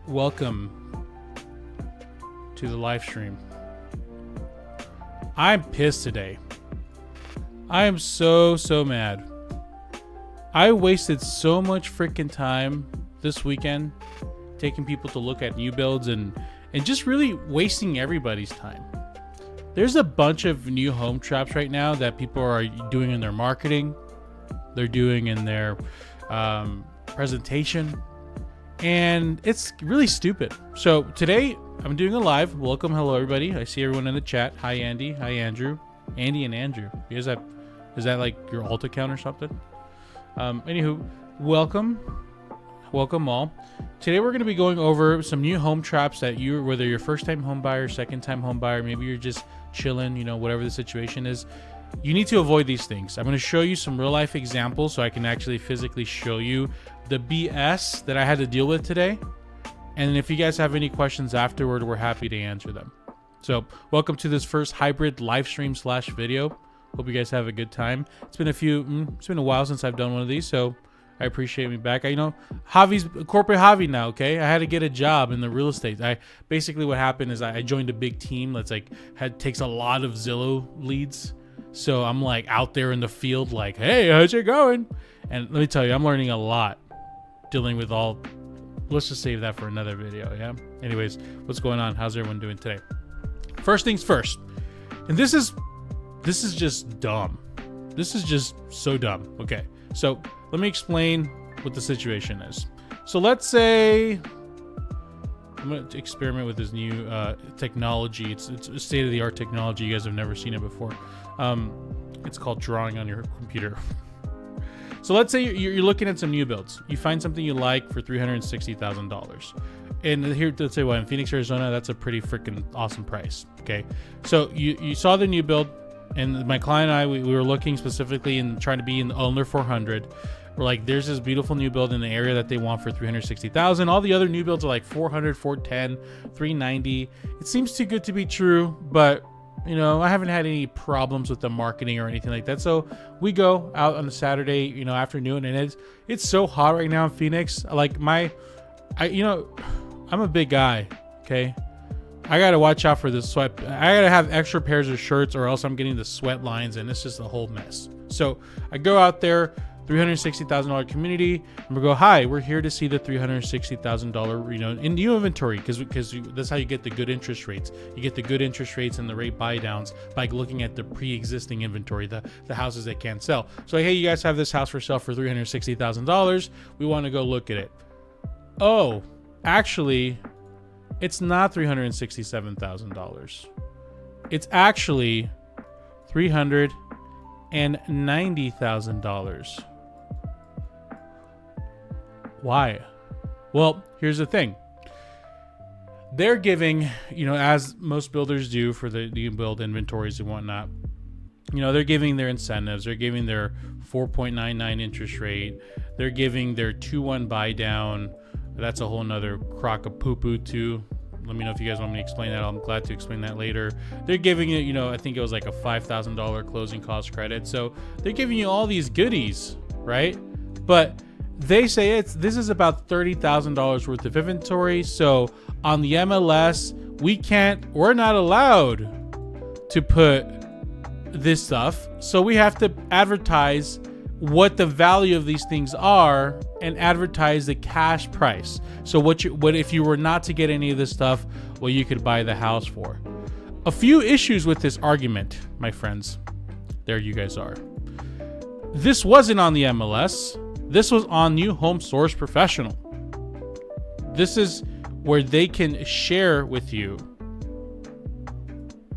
welcome to the live stream. I'm pissed today. I am so mad. I wasted so much freaking time this weekend taking people to look at new builds and just really wasting everybody's time. There's a bunch of new home traps right now that people are doing in their marketing. They're doing in their presentation. And it's really stupid. So today I'm doing a live. Welcome. Hello, everybody. I see everyone in the chat. Hi, Andy. Hi, Andrew. Andy and Andrew. Is that like your alt account or something? Anywho, welcome. Welcome all. Today we're going to be going over some new home traps that whether you're first time home buyer, second time home buyer, maybe you're just chilling, whatever the situation is, you need to avoid these things. I'm going to show you some real life examples so I can actually physically show you the BS that I had to deal with today. And if you guys have any questions afterward, we're happy to answer them. So welcome to this first hybrid live stream / video. Hope you guys have a good time. It's been a while since I've done one of these, so I appreciate me back. Javy's corporate Javy now, okay? I had to get a job in the real estate. Basically what happened is I joined a big team that's takes a lot of Zillow leads. So I'm like out there in the field like, hey, how's it going? And let me tell you, I'm learning a lot dealing with all. Let's just save that for another video, yeah? Anyways, what's going on? How's everyone doing today? First things first. And this is just dumb. This is just so dumb. Okay, so let me explain what the situation is. So let's say I'm going to experiment with this new technology. It's a state-of-the-art technology. You guys have never seen it before. It's called drawing on your computer. So let's say you're looking at some new builds. You find something you like for $360,000. And here, let's say what, in Phoenix, Arizona, that's a pretty freaking awesome price. Okay, so you saw the new build, and my client and I, we were looking specifically and trying to be in under 400. We're like, there's this beautiful new build in the area that they want for $360,000. All the other new builds are like 400, 410, 390. It seems too good to be true, but I haven't had any problems with the marketing or anything like that. So we go out on a Saturday, afternoon, and it's so hot right now in Phoenix. Like I'm a big guy, okay? I gotta watch out for this sweat. I gotta have extra pairs of shirts or else I'm getting the sweat lines and it's just a whole mess. So I go out there, $360,000 community, and we go, hi, we're here to see the $360,000, in new inventory, because that's how you get the good interest rates. You get the good interest rates and the rate buy downs by looking at the pre-existing inventory, the houses that can't sell. So hey, you guys have this house for sale for $360,000. We want to go look at it. Oh, actually, it's not $367,000. It's actually $390,000. Why? Well, here's the thing. They're giving, as most builders do for the new build inventories and whatnot, they're giving their incentives. They're giving their 4.99 interest rate. They're giving their 2-1 buy down. That's a whole nother crock of poo-poo too. Let me know if you guys want me to explain that. I'm glad to explain that later. They're giving it, I think it was like a $5,000 closing cost credit. So they're giving you all these goodies, right? But they say this is about $30,000 worth of inventory. So on the MLS, we're not allowed to put this stuff. So we have to advertise what the value of these things are and advertise the cash price. So what if you were not to get any of this stuff, what you could buy the house for. A few issues with this argument, my friends. There you guys are. This wasn't on the MLS. This was on New Home Source Professional. This is where they can share with you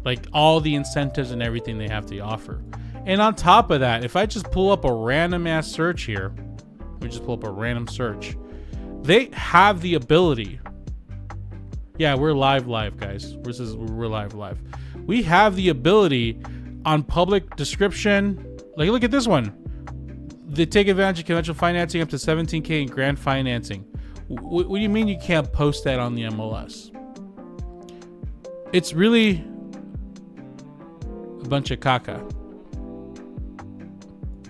like all the incentives and everything they have to offer. And on top of that, if I just pull up a random ass search here, let me just pull up a random search. They have the ability. Yeah, we're live, guys. We're live. We have the ability on public description. Like, look at this one. They take advantage of conventional financing up to $17,000 in grant financing. What do you mean you can't post that on the MLS? It's really a bunch of caca.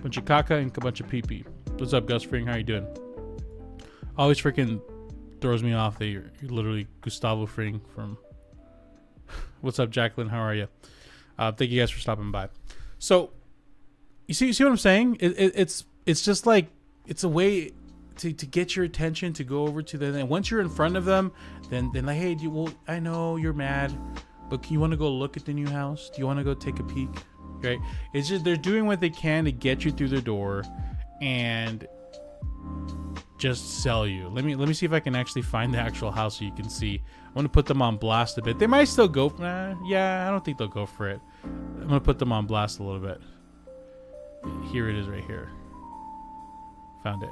Bunch of caca and a bunch of pee-pee. What's up, Gus Fring? How you doing? Always freaking throws me off that you're literally Gustavo Fring from. What's up, Jacqueline? How are you? Thank you guys for stopping by. So, you see what I'm saying? It's just like it's a way to get your attention to go over to them. And once you're in front of them, then like, hey, I know you're mad, but you want to go look at the new house? Do you want to go take a peek? Right? It's just they're doing what they can to get you through the door and just sell you. Let me see if I can actually find the actual house so you can see. I want to put them on blast a bit. They might still go. Yeah, I don't think they'll go for it. I'm gonna put them on blast a little bit. Here it is, right here. Found it.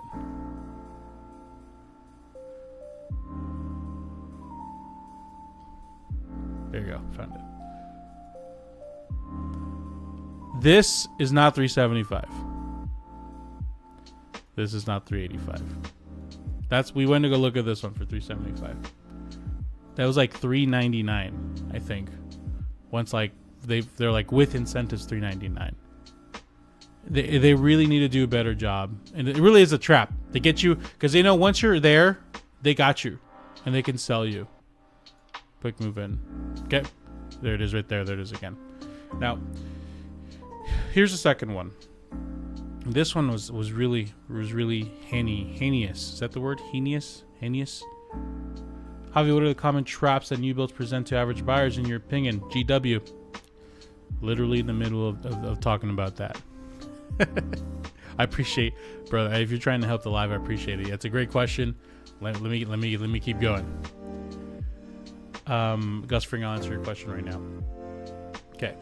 There you go. Found it. This is not 375. This is not 385. We went to go look at this one for 375. That was like 399, I think. Once like they're like with incentives 399. They really need to do a better job, and it really is a trap. They get you because they know once you're there, they got you, and they can sell you. Quick move in. Okay, there it is right there. There it is again. Now, here's the second one. This one was really heinous. Is that the word? Heinous? Javi, what are the common traps that new builds present to average buyers in your opinion? GW. Literally in the middle of talking about that. I appreciate, brother. If you're trying to help the live, I appreciate it. It's a great question. Let me keep going. Gus Fring, I'll answer your question right now. Okay.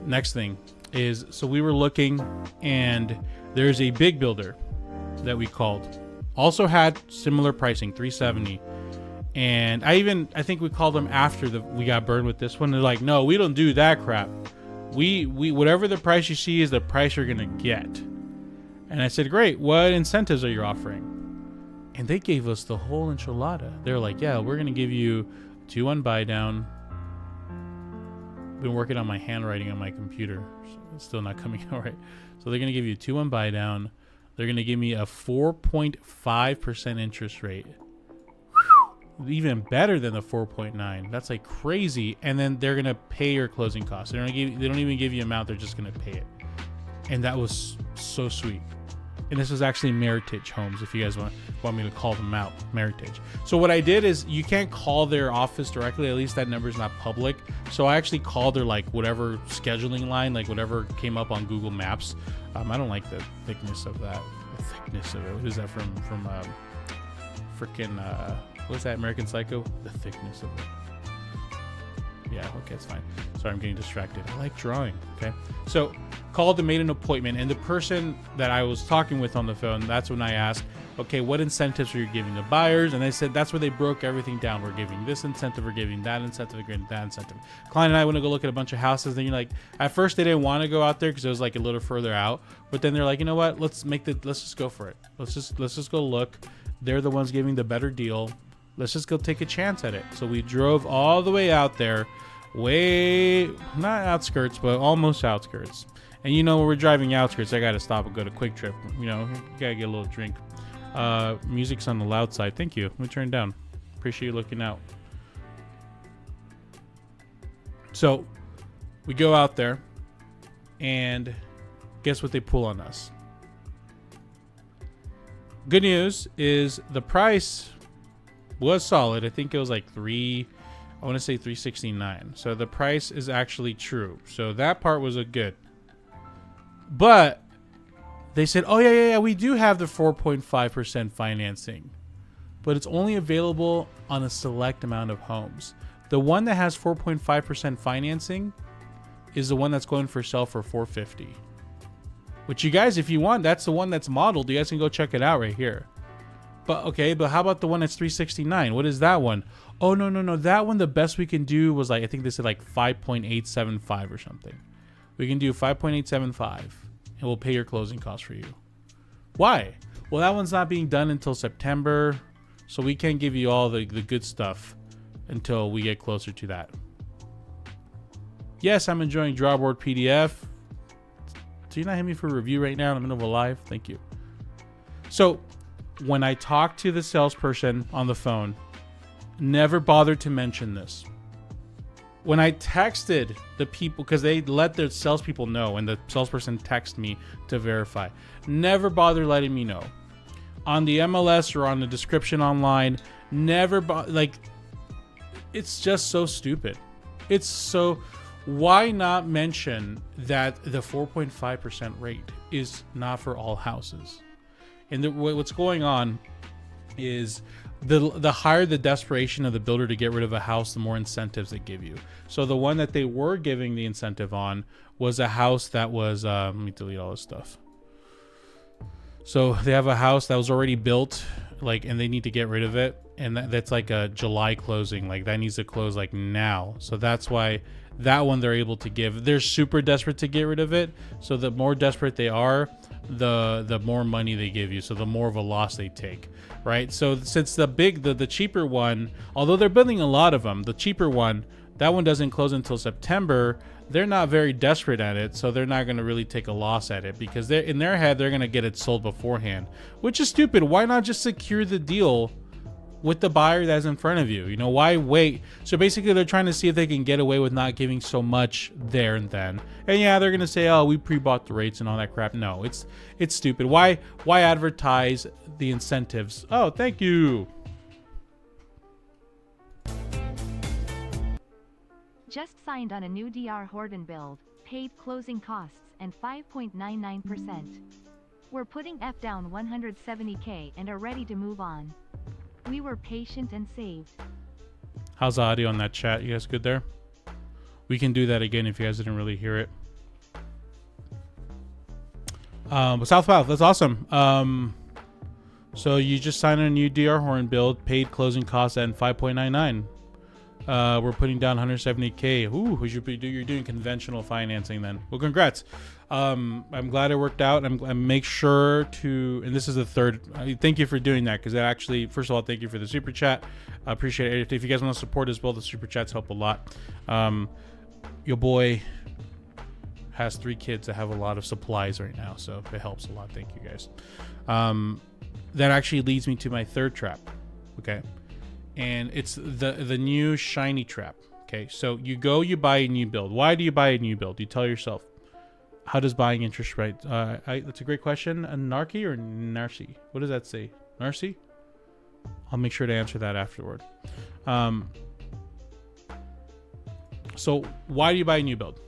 Next thing is, so we were looking, and there's a big builder that we called. Also had similar pricing, 370. And I think we called them after we got burned with this one. They're like, no, we don't do that crap. We whatever the price you see is the price you're gonna get. And I said, great, what incentives are you offering? And they gave us the whole enchilada. They're like, yeah, we're gonna give you 2-1 buy down. Been working on my handwriting on my computer. So it's still not coming out right. So they're gonna give you 2-1 buy down. They're gonna give me a 4.5% interest rate. Even better than the 4.9. That's like crazy. And then they're gonna pay your closing costs. They don't even give you amount. They're just gonna pay it. And that was so sweet. And this was actually Meritage Homes, if you guys want me to call them out. Meritage. So what I did is, you can't call their office directly. At least that number is not public. So I actually called their like whatever scheduling line, like whatever came up on Google Maps. I don't like the thickness of that. The thickness of it. What is that from freaking what's that, American Psycho? The thickness of it. Yeah, okay, it's fine. Sorry, I'm getting distracted. I like drawing, okay? So, called and made an appointment, and the person that I was talking with on the phone, that's when I asked, okay, what incentives are you giving the buyers? And they said that's where they broke everything down. We're giving this incentive, we're giving that incentive, we're giving that incentive. Client and I went to go look at a bunch of houses, then you're like, at first they didn't want to go out there because it was like a little further out, but then they're like, you know what, let's just go for it. Let's just go look. They're the ones giving the better deal. Let's just go take a chance at it. So we drove all the way out there, not outskirts, but almost outskirts. And you know, when we're driving outskirts, I got to stop and go to Quick Trip. You know, you got to get a little drink. Music's on the loud side. Thank you. Let me turn it down. Appreciate you looking out. So we go out there, and guess what they pull on us? Good news is the price was solid. I think it was like I want to say 369. So the price is actually true. So that part was a good. But they said, oh yeah, we do have the 4.5% financing, but it's only available on a select amount of homes. The one that has 4.5% financing is the one that's going for sale for 450. Which, you guys, if you want, that's the one that's modeled. You guys can go check it out right here. But okay, but how about the one that's 369? What is that one? Oh, no. That one, the best we can do was like, I think they said like 5.875 or something. We can do 5.875 and we'll pay your closing costs for you. Why? Well, that one's not being done until September, so we can't give you all the good stuff until we get closer to that. Yes, I'm enjoying Drawboard PDF. So you're not hitting me for a review right now in the middle of a live? Thank you. So when I talked to the salesperson on the phone, never bothered to mention this. When I texted the people, because they let their salespeople know, and the salesperson texted me to verify, never bother letting me know. On the MLS or on the description online, never like, it's just so stupid. It's so, why not mention that the 4.5% rate is not for all houses? And what's going on is the higher the desperation of the builder to get rid of a house, the more incentives they give you. So the one that they were giving the incentive on was a house that was, let me delete all this stuff. So they have a house that was already built, like, and they need to get rid of it. And that's like a July closing, like that needs to close like now. So that's why that one they're able to give. They're super desperate to get rid of it. So the more desperate they are, the more money they give you. So the more of a loss they take, right? So since the cheaper one, although they're building a lot of them, the cheaper one, that one doesn't close until September. They're not very desperate at it, so they're not going to really take a loss at it, because they're in their head they're going to get it sold beforehand, which is stupid. Why not just secure the deal with the buyer that's in front of you? You know, why wait? So basically they're trying to see if they can get away with not giving so much there and then. And yeah, they're gonna say, oh, we pre-bought the rates and all that crap. No, it's stupid. Why advertise the incentives? Oh, thank you. Just signed on a new DR Horton build, paid closing costs and 5.99%. We're putting F down 170K and are ready to move on. We were patient and saved. How's the audio on that chat? You guys good there? We can do that again if you guys didn't really hear it. But South, that's awesome. So you just signed a new DR Horn build, paid closing costs at 5.99. We're putting down 170K. Ooh, you're doing conventional financing then. Well, congrats. I'm glad it worked out. I'm make sure to, and this is the third. Thank you for doing that, because that actually, first of all, thank you for the super chat. I appreciate it. If you guys want to support as well, the super chats help a lot. Your boy has 3 kids that have a lot of supplies right now, so it helps a lot. Thank you guys. That actually leads me to my third trap. Okay. And it's the new shiny trap. Okay, so you buy a new build. Why do you buy a new build? You tell yourself, how does buying interest rate? That's a great question. A Narky or Narcy? What does that say? Narcy? I'll make sure to answer that afterward. So why do you buy a new build?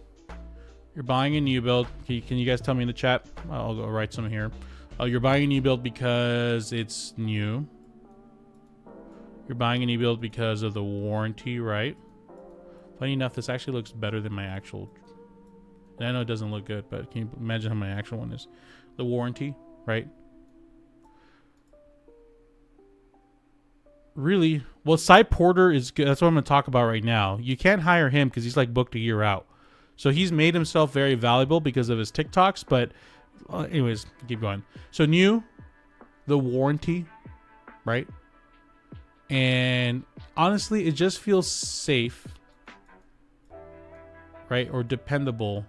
You're buying a new build. Can you guys tell me in the chat? I'll go write some here. You're buying a new build because it's new. You're buying a new build because of the warranty, right? Funny enough, this actually looks better than my actual. I know it doesn't look good, but can you imagine how my actual one is? The warranty, right? Really? Well, Cy Porter is good. That's what I'm going to talk about right now. You can't hire him because he's like booked a year out. So he's made himself very valuable because of his TikToks. But anyways, keep going. So new, the warranty, right? And honestly, it just feels safe, right? Or dependable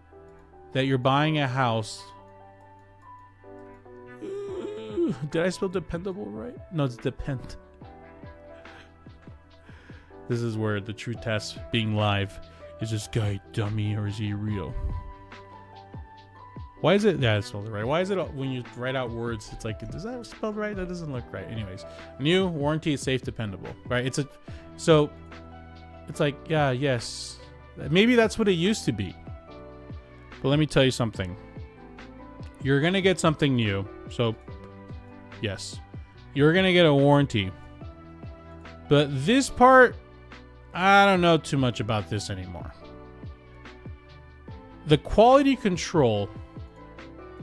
that you're buying a house. Did I spell dependable right? No, it's depend. This is where the true test being live. Is this guy dummy or is he real? Why is it? Yeah, it's spelled right. Why is it when you write out words, it's like, does that spelled right? That doesn't look right. Anyways, new, warranty, safe, dependable, right? So it's like, yeah, yes. Maybe that's what it used to be. But let me tell you something. You're going to get something new. So yes, you're going to get a warranty. But this part, I don't know too much about this anymore. The quality control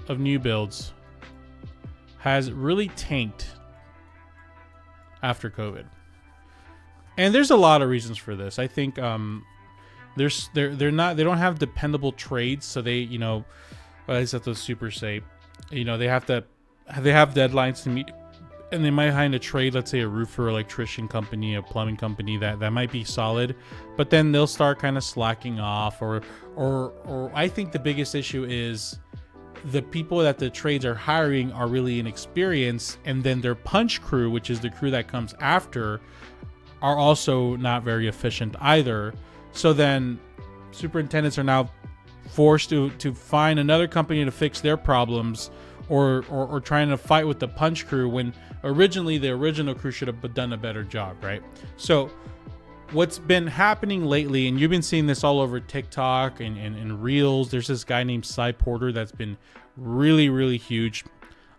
of new builds has really tanked after COVID. And there's a lot of reasons for this. I think they don't have dependable trades, so they, you know, at least that's what super say, you know, they have deadlines to meet, and they might find a trade, let's say a roofer, electrician company, a plumbing company that might be solid, but then they'll start kind of slacking off, or I think the biggest issue is the people that the trades are hiring are really inexperienced, and then their punch crew, which is the crew that comes after, are also not very efficient either. So then superintendents are now forced to find another company to fix their problems, or trying to fight with the punch crew when originally the original crew should have done a better job, right? So what's been happening lately, and you've been seeing this all over TikTok and Reels, there's this guy named Cy Porter that's been really, really huge.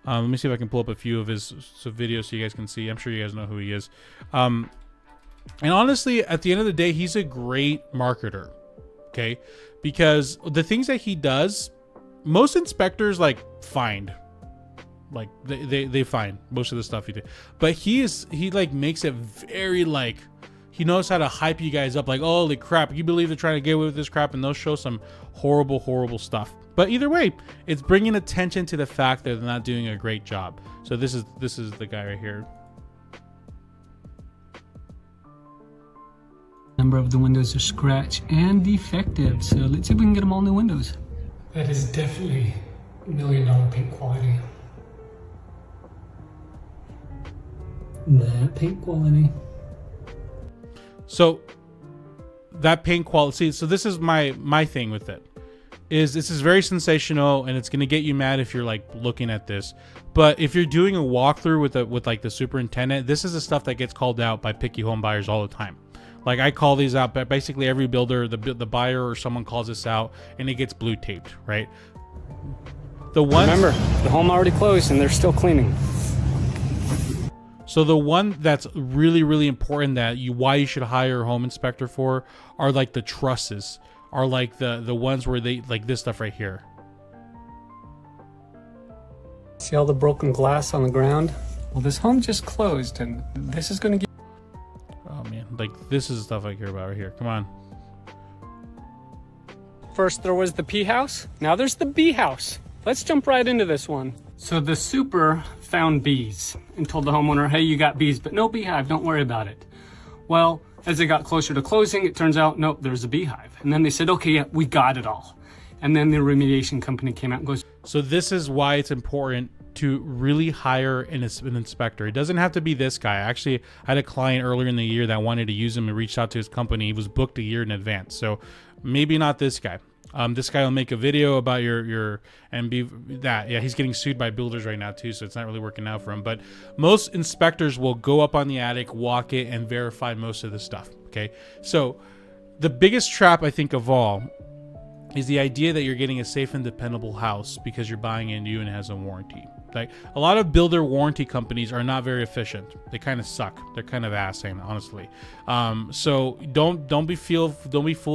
Let me see if I can pull up a few of his videos so you guys can see. I'm sure you guys know who he is. And honestly, at the end of the day, he's a great marketer, okay? Because the things that he does, most inspectors like find. Like they find most of the stuff he did. But he like makes it very like, he knows how to hype you guys up, like, holy crap, you believe they're trying to get away with this crap, and they'll show some horrible, horrible stuff. But either way, it's bringing attention to the fact that they're not doing a great job. So this is the guy right here. Number of the windows are scratched and defective, so let's see if we can get them all new windows. That is definitely $1 million paint quality. That paint quality. So that paint quality, so this is my thing with it, is this is very sensational, and it's going to get you mad if you're like looking at this. But if you're doing a walkthrough with like the superintendent, this is the stuff that gets called out by picky home buyers all the time. Like I call these out, but basically every builder, the buyer or someone calls this out, and it gets blue taped, right? The one, remember, the home already closed and they're still cleaning. So the one that's really, really important that why you should hire a home inspector for are like the trusses, are like the ones where they like this stuff right here. See all the broken glass on the ground? Well, this home just closed, and this is going to get... Oh man, like this is the stuff I care about right here. Come on. First there was the P house, now there's the B house. Let's jump right into this one. So the super found bees and told the homeowner, hey, you got bees, but no beehive, don't worry about it. Well, as they got closer to closing, it turns out, nope, there's a beehive. And then they said, okay, yeah, we got it all. And then the remediation company came out and goes... So this is why it's important to really hire an inspector. It doesn't have to be this guy. Actually, I had a client earlier in the year that wanted to use him and reached out to his company. He was booked a year in advance. So maybe not this guy. This guy will make a video about your and be that. Yeah, he's getting sued by builders right now too, so it's not really working out for him. But most inspectors will go up on the attic, walk it, and verify most of the stuff. Okay, so the biggest trap I think of all is the idea that you're getting a safe and dependable house because you're buying it new and it has a warranty. Like a lot of builder warranty companies are not very efficient. They kind of suck. They're kind of ass, honestly. So don't be fooled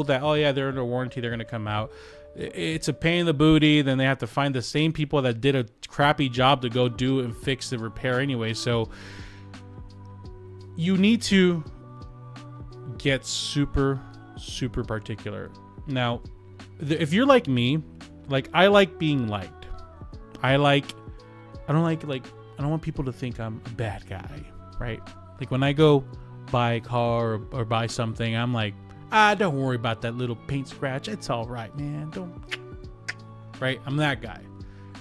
that, oh yeah, they're under warranty, they're gonna come out. It's a pain in the booty. Then they have to find the same people that did a crappy job to go do and fix the repair anyway. So you need to get super particular. Now, if you're like me, like I like being liked. I don't want people to think I'm a bad guy, right? Like when I go buy a car or buy something, I'm like, don't worry about that little paint scratch. It's all right, man. Right? I'm that guy.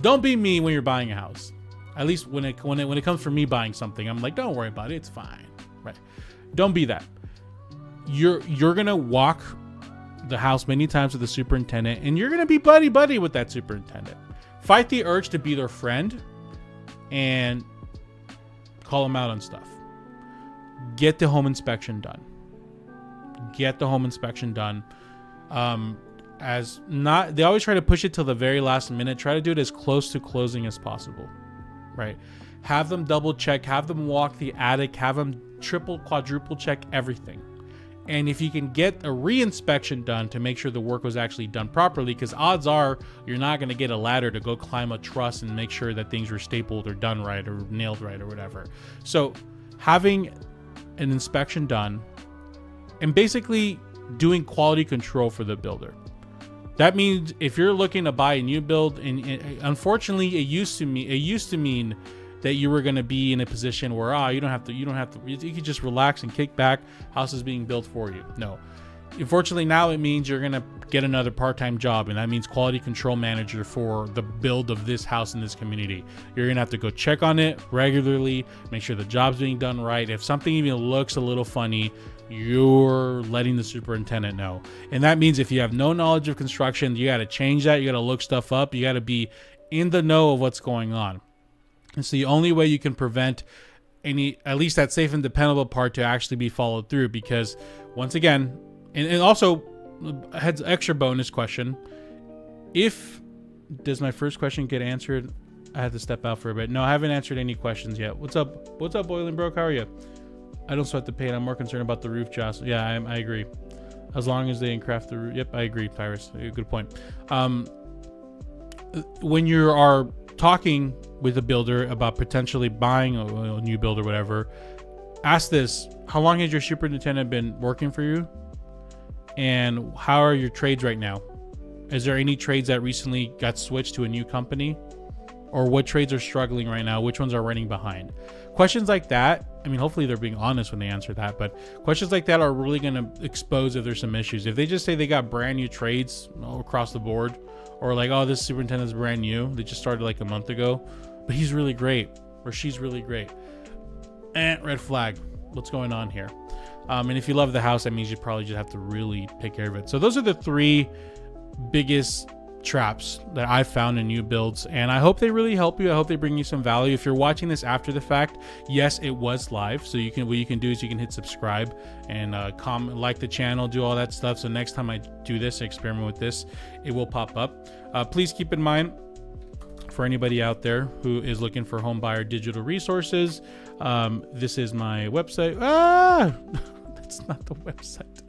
Don't be me when you're buying a house. At least when it comes for me buying something, I'm like, don't worry about it. It's fine, right? Don't be that. You're gonna walk the house many times with the superintendent, and you're gonna be buddy with that superintendent. Fight the urge to be their friend and call them out on stuff. Get the home inspection done. They always try to push it till the very last minute. Try to do it as close to closing as possible, right? Have them double check, have them walk the attic, have them triple, quadruple check everything. And if you can get a re-inspection done to make sure the work was actually done properly, because odds are you're not going to get a ladder to go climb a truss and make sure that things were stapled or done right or nailed right or whatever. So having an inspection done and basically doing quality control for the builder. That means if you're looking to buy a new build, and unfortunately it used to mean that you were going to be in a position where you could just relax and kick back, house is being built for you. No, unfortunately now it means you're gonna get another part-time job, and that means quality control manager for the build of this house in this community. You're gonna have to go check on it regularly, make sure the job's being done right. If something even looks a little funny, you're letting the superintendent know. And that means if you have no knowledge of construction, you got to change that. You got to look stuff up. You got to be in the know of what's going on. It's the only way you can prevent any, at least that safe and dependable part, to actually be followed through. Because once again, and also extra bonus question, does my first question get answered? I had to step out for a bit. No, I haven't answered any questions yet. What's up Boiling Broke? How are you? I don't sweat the paint. I'm more concerned about the roof jostle. Yeah, I agree. As long as they craft the roof. Yep, I agree, Tyrus. Good point. When you are talking with a builder about potentially buying a new build or whatever, ask this: how long has your superintendent been working for you? And how are your trades right now? Is there any trades that recently got switched to a new company? Or what trades are struggling right now? Which ones are running behind? Questions like that, I mean, hopefully they're being honest when they answer that, but questions like that are really going to expose if there's some issues. If they just say they got brand new trades across the board, or like, oh, this superintendent's brand new, they just started like a month ago, but he's really great, or she's really great. Red flag. What's going on here? And if you love the house, that means you probably just have to really take care of it. So those are the 3 biggest traps that I found in new builds, and I hope they really help you. I hope they bring you some value. If you're watching this after the fact, yes, it was live, so what you can do is you can hit subscribe and comment, like the channel, do all that stuff, so next time I do this, experiment with this, it will pop up. Please keep in mind, for anybody out there who is looking for home buyer digital resources, this is my website. That's not the website.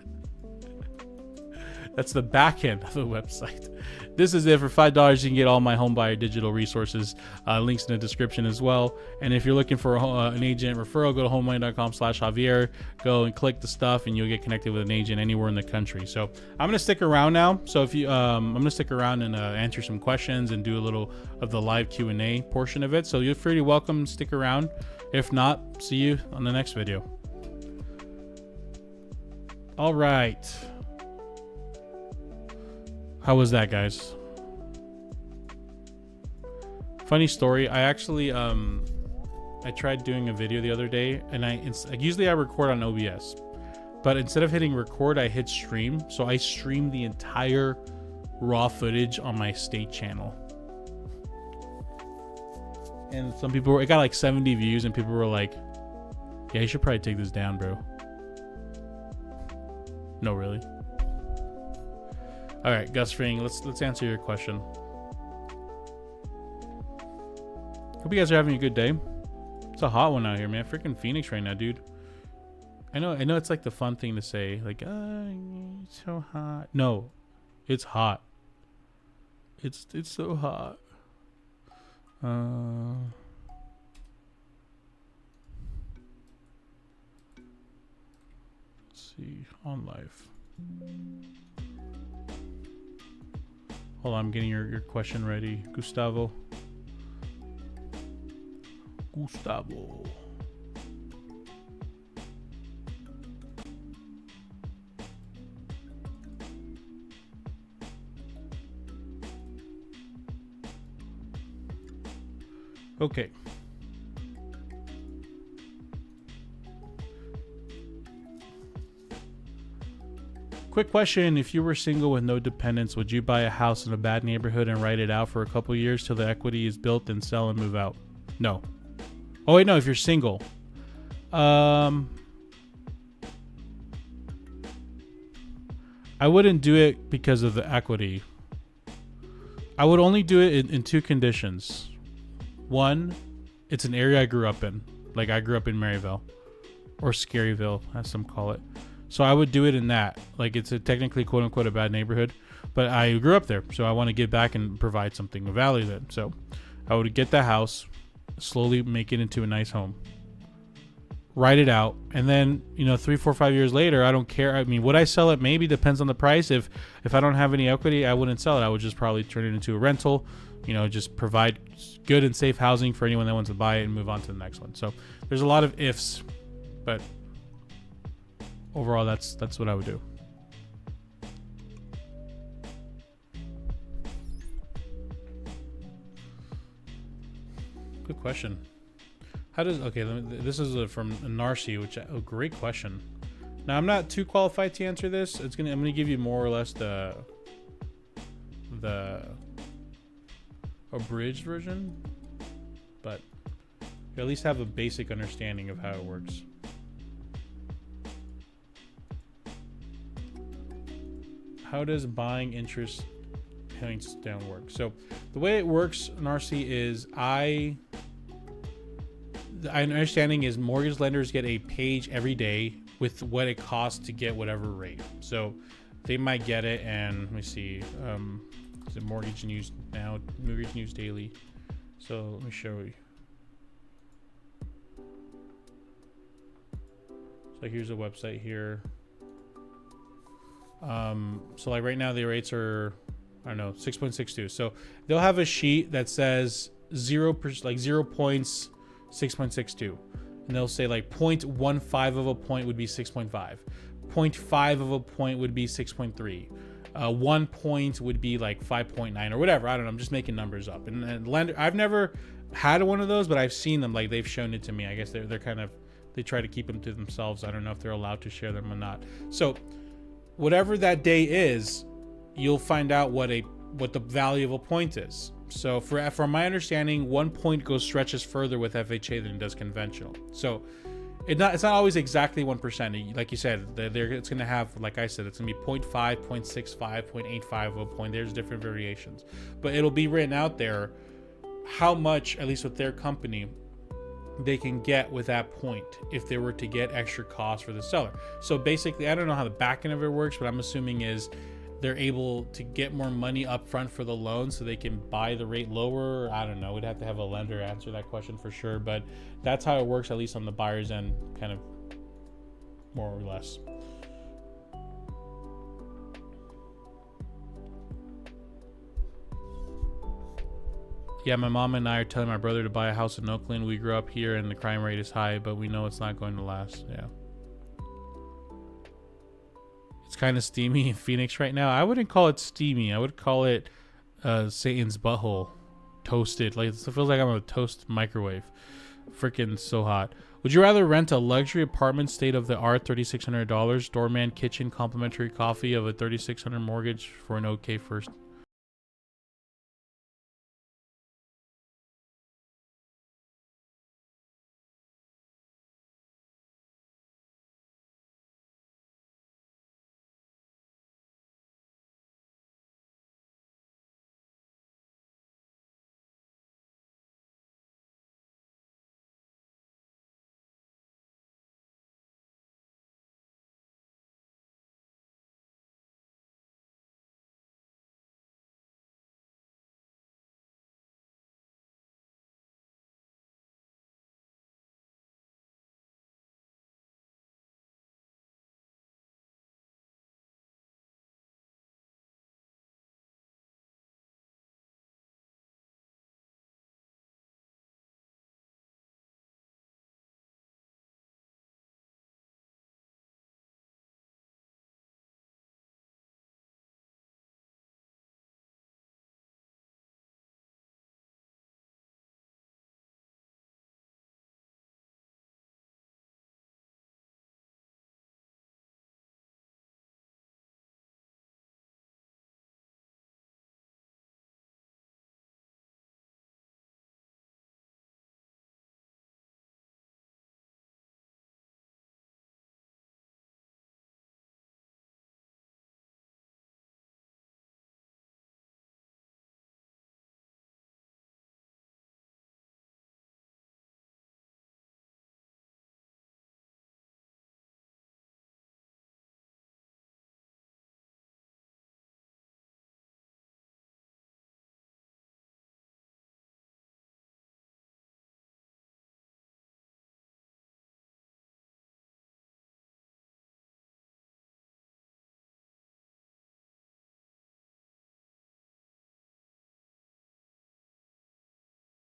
That's the back end of the website. This is it. For $5, you can get all my homebuyer digital resources. Links in the description as well. And if you're looking for an agent referral, go to homemoney.com/Javier. Go and click the stuff, and you'll get connected with an agent anywhere in the country. So I'm gonna stick around now. So if you, I'm gonna stick around and answer some questions and do a little of the live Q&A portion of it. So you're free to welcome, stick around. If not, see you on the next video. All right. How was that, guys? Funny story. I actually I tried doing a video the other day, and usually I record on OBS, but instead of hitting record, I hit stream. So I streamed the entire raw footage on my state channel, and some people it got like 70 views, and people were like, "Yeah, you should probably take this down, bro." No, really. All right, Gus Fring, let's answer your question. Hope you guys are having a good day. It's a hot one out here, man. Freaking Phoenix right now, dude. I know it's like the fun thing to say, like, it's so hot. No, it's hot. It's so hot. Let's see, on live. Hold on, I'm getting your question ready. Gustavo. Okay. Quick question. If you were single with no dependents, would you buy a house in a bad neighborhood and ride it out for a couple years till the equity is built and sell and move out? No. Oh, wait, no. If you're single. I wouldn't do it because of the equity. I would only do it in 2 conditions. One, it's an area I grew up in. Like, I grew up in Maryville. Or Scaryville, as some call it. So I would do it in that. Like, it's technically, quote unquote, a bad neighborhood, but I grew up there, so I want to give back and provide something of value then. So I would get the house, slowly make it into a nice home, write it out, and then 3, 4, 5 years later, I don't care. I mean, would I sell it? Maybe, depends on the price. If I don't have any equity, I wouldn't sell it. I would just probably turn it into a rental. Just provide good and safe housing for anyone that wants to buy it and move on to the next one. So there's a lot of ifs, but overall, that's what I would do. question. How does okay? This is from Narcy, which great question. Now I'm not too qualified to answer this. I'm gonna give you more or less the abridged version, but you at least have a basic understanding of how it works. How does buying interest points down work? So the way it works, Narcy, is my understanding is mortgage lenders get a page every day with what it costs to get whatever rate. So they might get it, and let me see, is it mortgage news now? Mortgage news daily. So let me show you. So here's a website here. So like right now the rates are, I don't know, 6.62. So they'll have a sheet that says 0 points, 6.62, and they'll say like 0.15 of a point would be 6.5, 0.5 of a point would be 6.3, 1 point would be like 5.9 or whatever. I don't know, I'm just making numbers up. And lender, I've never had one of those, but I've seen them, like they've shown it to me. I guess they're kind of, they try to keep them to themselves. I don't know if they're allowed to share them or not. So whatever that day is, you'll find out what the value of a point is. So from my understanding, 1 point stretches further with FHA than it does conventional. So it's not always exactly 1%. Like you said, it's going to have, like I said, it's going to be 0.5, 0.65, 0.85 of a point. There's different variations, but it'll be written out there how much, at least with their company, they can get with that point if they were to get extra costs for the seller. So basically, I don't know how the back end of it works, but I'm assuming is they're able to get more money up front for the loan so they can buy the rate lower. I don't know. We'd have to have a lender answer that question for sure, but that's how it works, at least on the buyer's end, kind of more or less. Yeah, my mom and I are telling my brother to buy a house in Oakland. We grew up here and the crime rate is high, but we know it's not going to last. Yeah. It's kind of steamy in Phoenix right now. I wouldn't call it steamy. I would call it Satan's butthole. Toasted. Like, it feels like I'm on a toast microwave. Freaking so hot. Would you rather rent a luxury apartment, state of the art, $3,600, doorman, kitchen, complimentary coffee of a $3,600 mortgage for an okay first?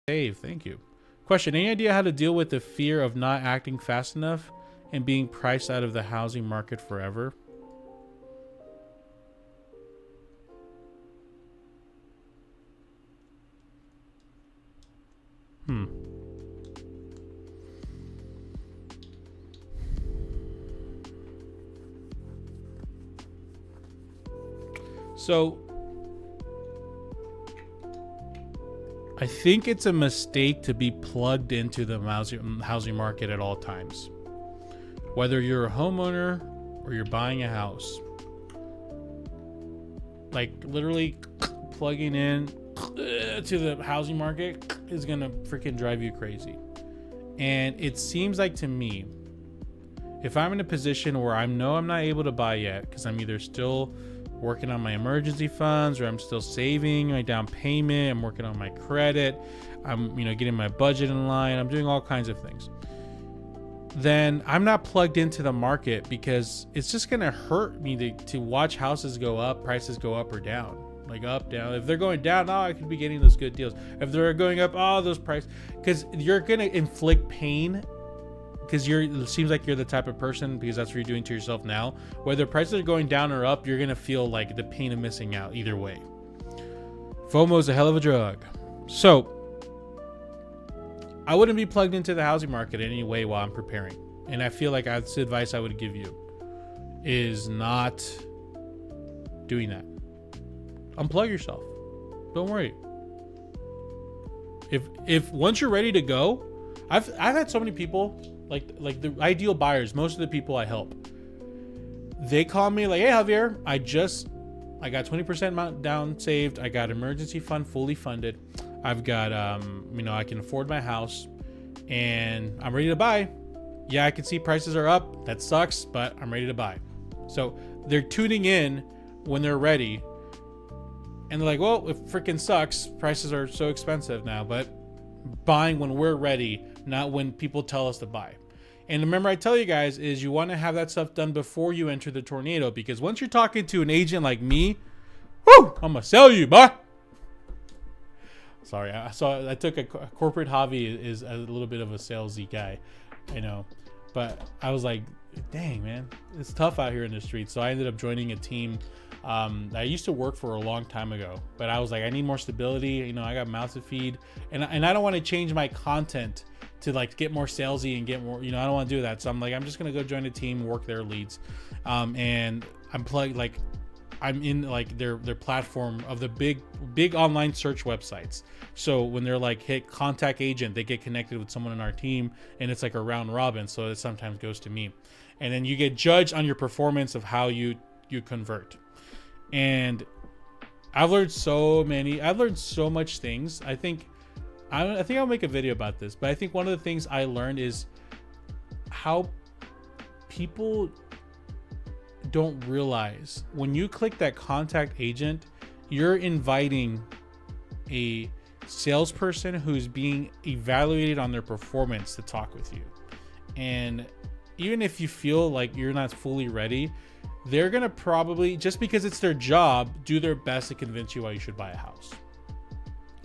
Dave, thank you. Question: any idea how to deal with the fear of not acting fast enough and being priced out of the housing market forever? So I think it's a mistake to be plugged into the housing market at all times. Whether you're a homeowner or you're buying a house. Like literally plugging in to the housing market is going to freaking drive you crazy. And it seems like to me, if I'm in a position where I'm not able to buy yet because I'm either still working on my emergency funds or I'm still saving my down payment, I'm working on my credit, I'm getting my budget in line, I'm doing all kinds of things, then I'm not plugged into the market because it's just going to hurt me to watch houses go up, prices go up or down. Like up, down. If they're going down, I could be getting those good deals. If they're going up, those prices, because you're going to inflict pain because it seems like you're the type of person, because that's what you're doing to yourself now. Whether prices are going down or up, you're going to feel like the pain of missing out either way. FOMO is a hell of a drug. So I wouldn't be plugged into the housing market in any way while I'm preparing. And I feel like that's the advice I would give you, is not doing that. Unplug yourself. Don't worry. If once you're ready to go, I've had so many people, like the ideal buyers, most of the people I help, they call me like, hey Javier, I got 20% amount down saved, I got emergency fund fully funded, I've got I can afford my house, and I'm ready to buy. Yeah, I can see prices are up, that sucks, but I'm ready to buy. So they're tuning in when they're ready. And they're like, well, it freaking sucks. Prices are so expensive now, but buying when we're ready, not when people tell us to buy. And remember, I tell you guys, is you want to have that stuff done before you enter the tornado, because once you're talking to an agent like me, whoo, I'm going to sell you, boy. Sorry, I took a corporate Javy is a little bit of a salesy guy, I know. But I was like, dang, man, it's tough out here in the streets. So I ended up joining a team I used to work for a long time ago, but I was like, I need more stability. I got mouths to feed, and I don't want to change my content to like get more salesy and get more, I don't want to do that. So I'm like, I'm just going to go join a team, work their leads. And I'm plugged, like I'm in like their platform of the big online search websites. So when they're like, hit contact agent, they get connected with someone in our team, and it's like a round robin. So it sometimes goes to me, and then you get judged on your performance of how you convert. And I've learned so much things. I think I'll make a video about this, but I think one of the things I learned is how people don't realize when you click that contact agent, you're inviting a salesperson who's being evaluated on their performance to talk with you. And even if you feel like you're not fully ready, they're going to probably, just because it's their job, do their best to convince you why you should buy a house.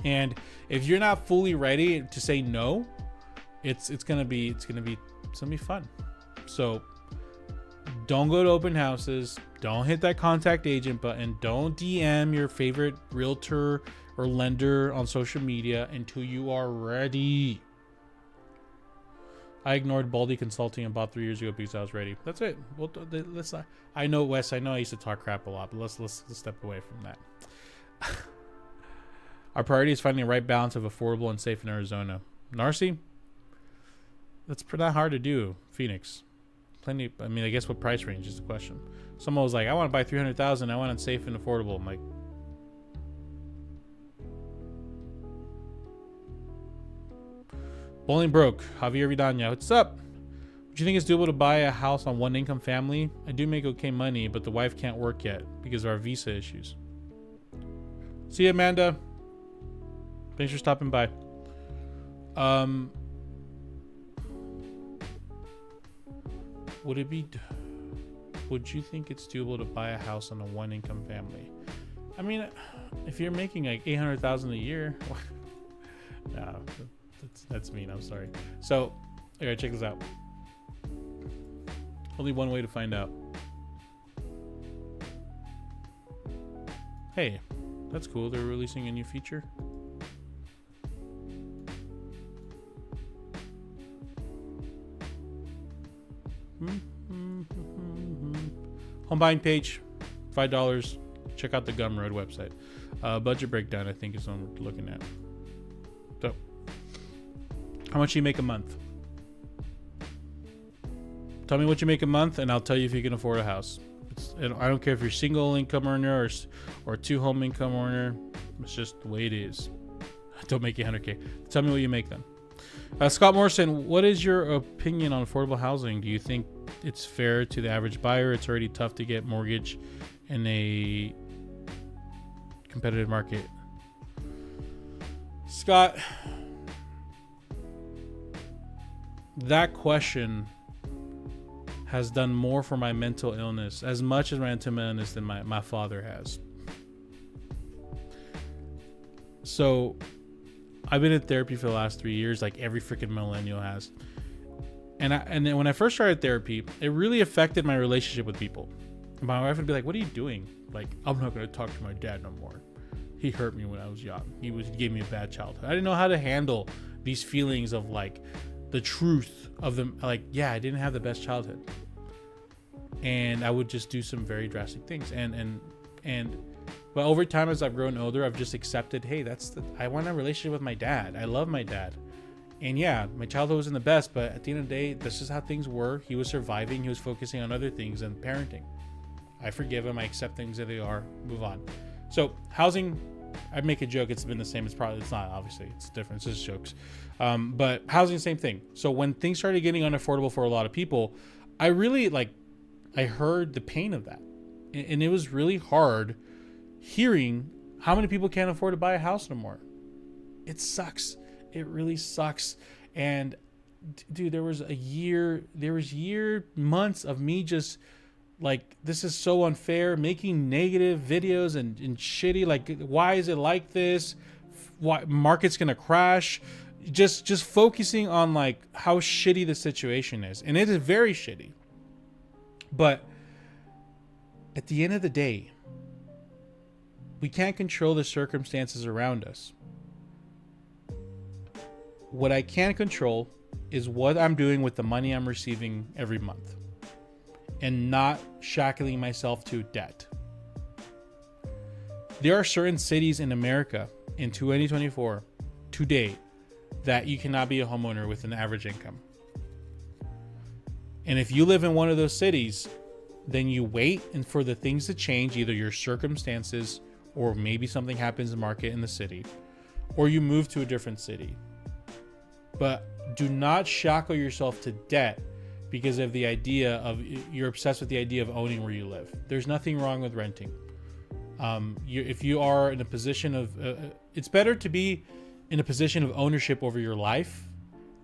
And if you're not fully ready to say no, it's going to be fun. So don't go to open houses. Don't hit that contact agent button. Don't DM your favorite realtor or lender on social media until you are ready. I ignored Baldy Consulting about 3 years ago because I was ready. That's it. Well, let's. I know, Wes. I know I used to talk crap a lot, but let's step away from that. Our priority is finding the right balance of affordable and safe in Arizona. Narcy, that's not hard to do. Phoenix, plenty. I mean, I guess what price range is the question. Someone was like, I want to buy 300,000. I want it safe and affordable. I'm like, bowling broke. Javier Vidana, what's up? Do you think it's doable to buy a house on one income family? I do make okay money, but the wife can't work yet because of our visa issues. See you, Amanda. Thanks for stopping by. Would you think it's doable to buy a house on a one income family? I mean, if you're making like $800,000 a year, no, that's mean. I'm sorry. So, okay, check this out. Only one way to find out. Hey, that's cool. They're releasing a new feature. Home buying page, $5. check out the Gumroad website. Budget breakdown, I think, is what we're looking at. So, how much do you make a month? Tell me what you make a month, and I'll tell you if you can afford a house. I don't care if you're single income earner or two home income earner. It's just the way it is. Don't make it 100K. Tell me what you make then. Scott Morrison, what is your opinion on affordable housing? Do you think it's fair to the average buyer? It's already tough to get mortgage in a competitive market. Scott, that question has done more for my mental illness, as much as my mental illness, than my father has. So I've been in therapy for the last 3 years, like every freaking millennial has. And then when I first started therapy, it really affected my relationship with people. My wife would be like, "What are you doing?" Like, "I'm not going to talk to my dad no more. He hurt me when I was young. He gave me a bad childhood." I didn't know how to handle these feelings of like the truth of them. Like, yeah, I didn't have the best childhood. And I would just do some very drastic things. But over time, as I've grown older, I've just accepted, hey, I want a relationship with my dad. I love my dad. And yeah, my childhood wasn't the best, but at the end of the day, this is how things were. He was surviving. He was focusing on other things than parenting. I forgive him. I accept things that they are. Move on. So housing, I make a joke. It's been the same. It's not, obviously. It's different. It's just jokes. But housing, same thing. So when things started getting unaffordable for a lot of people, I really I heard the pain of that. And it was really hard hearing how many people can't afford to buy a house no more. It sucks. It really sucks. And dude, there was months of me just like, this is so unfair, making negative videos and shitty, like, why is it like this? Why market's gonna crash? Just focusing on like how shitty the situation is. And it is very shitty. But at the end of the day, we can't control the circumstances around us. What I can control is what I'm doing with the money I'm receiving every month and not shackling myself to debt. There are certain cities in America in 2024 today that you cannot be a homeowner with an average income. And if you live in one of those cities, then you wait and for the things to change, either your circumstances or maybe something happens in the market in the city, or you move to a different city. But do not shackle yourself to debt because of the idea of you're obsessed with the idea of owning where you live. There's nothing wrong with renting. If you are in a position of, it's better to be in a position of ownership over your life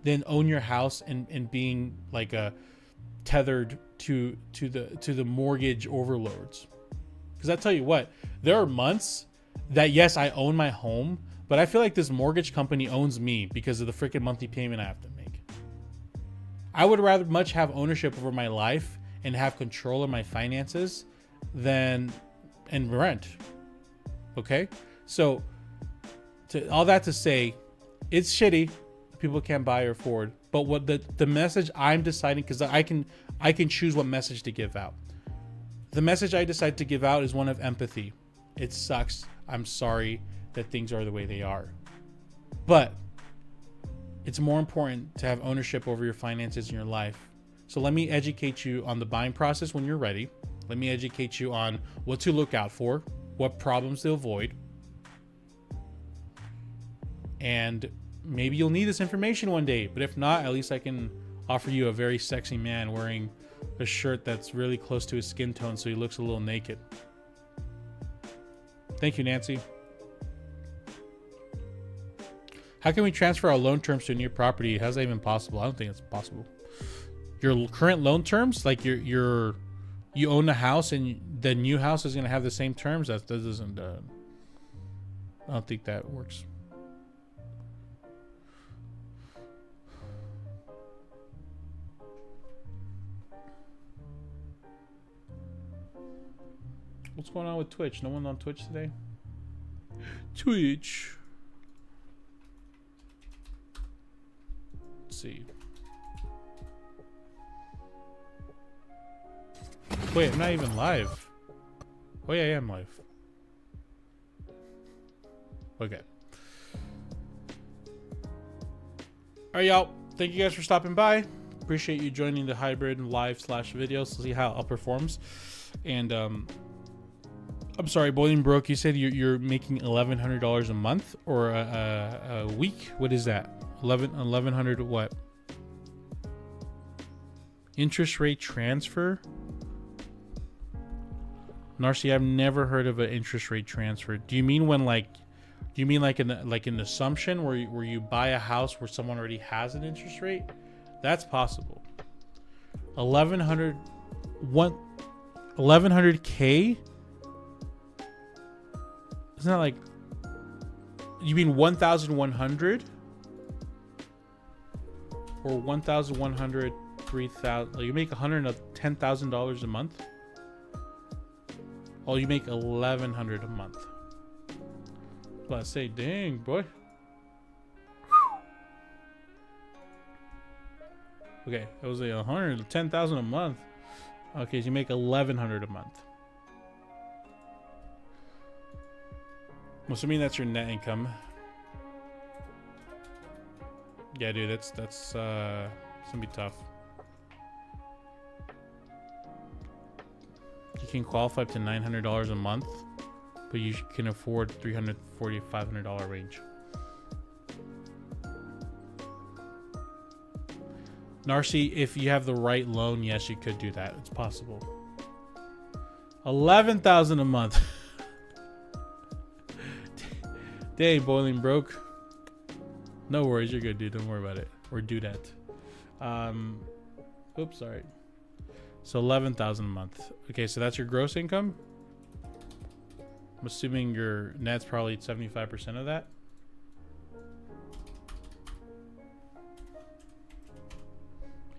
than own your house and being like tethered to the mortgage overlords. Because I tell you what, there are months that yes, I own my home, but I feel like this mortgage company owns me because of the freaking monthly payment I have to make. I would rather much have ownership over my life and have control of my finances than rent. Okay? So all that to say, it's shitty. People can't buy or afford. But what the message I'm deciding, because I can choose what message to give out. The message I decide to give out is one of empathy. It sucks. I'm sorry that things are the way they are. But it's more important to have ownership over your finances in your life. So let me educate you on the buying process when you're ready. Let me educate you on what to look out for, what problems to avoid. And maybe you'll need this information one day, but if not, at least I can offer you a very sexy man wearing a shirt that's really close to his skin tone so he looks a little naked. Thank you, Nancy. How can we transfer our loan terms to a new property? How's that even possible? I don't think it's possible. Your current loan terms, like you own a house and the new house is going to have the same terms. That doesn't. I don't think that works. What's going on with Twitch? No one on Twitch today? Twitch. Let's see. Wait, I'm not even live. Oh yeah, I am live. Okay. All right, y'all. Thank you guys for stopping by. Appreciate you joining the hybrid live / video to see how it performs. And I'm sorry, Boiling Broke. You said you're making $1,100 a month or a week. What is that? 1,100 what? Interest rate transfer. Narcy, I've never heard of an interest rate transfer. Do you mean when like an assumption where you buy a house where someone already has an interest rate? That's possible. 1,100K? Isn't that like, you mean 1,100 or 1,100, 3,000? Like you make $110,000 a month. Oh, you make 1,100 a month. I say, dang, boy. Okay, that was like 110,000 a month. Okay, so you make 1,100 a month. I'm assuming that's your net income. Yeah, dude, that's it's gonna be tough. You can qualify up to $900 a month, but you can afford $340, $500 range. Narcy, if you have the right loan, yes, you could do that. It's possible. 11,000 a month. Dang, Boiling Broke. No worries, you're good, dude. Don't worry about it. Or do that. Oops, sorry. So 11,000 a month. Okay, so that's your gross income. I'm assuming your net's probably 75% of that.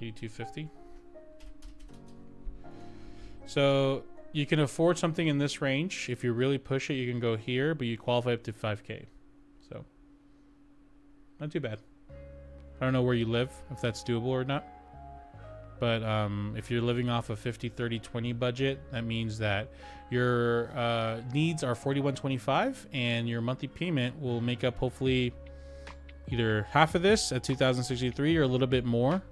$8,250. So you can afford something in this range. If you really push it, you can go here, but you qualify up to 5K. So not too bad. I don't know where you live, if that's doable or not. But if you're living off a 50, 30, 20 budget, that means that your needs are $4,125 and your monthly payment will make up hopefully either half of this at $2,063 or a little bit more.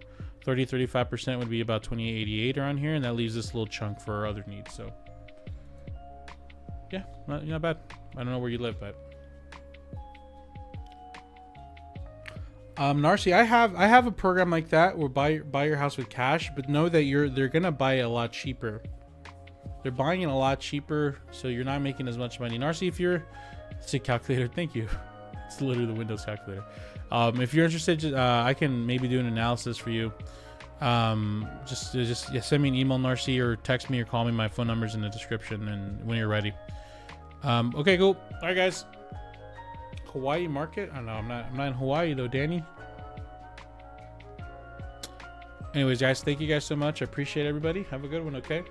30-35% would be about $2,888 around here, and that leaves this little chunk for our other needs. So yeah, not bad. I don't know where you live, but Narcy, I have a program like that where buy your house with cash, but know that they're gonna buy it a lot cheaper. They're buying it a lot cheaper, so you're not making as much money. Narcy, if you're, it's a calculator. Thank you. It's literally the Windows calculator. If you're interested, I can maybe do an analysis for you. Just send me an email, Narcy, or text me or call me. My phone number's in the description, and when you're ready. Okay, cool. All right, guys. Hawaii market? I don't know. I'm not in Hawaii though, Danny. Anyways, guys, thank you guys so much. I appreciate everybody. Have a good one, okay?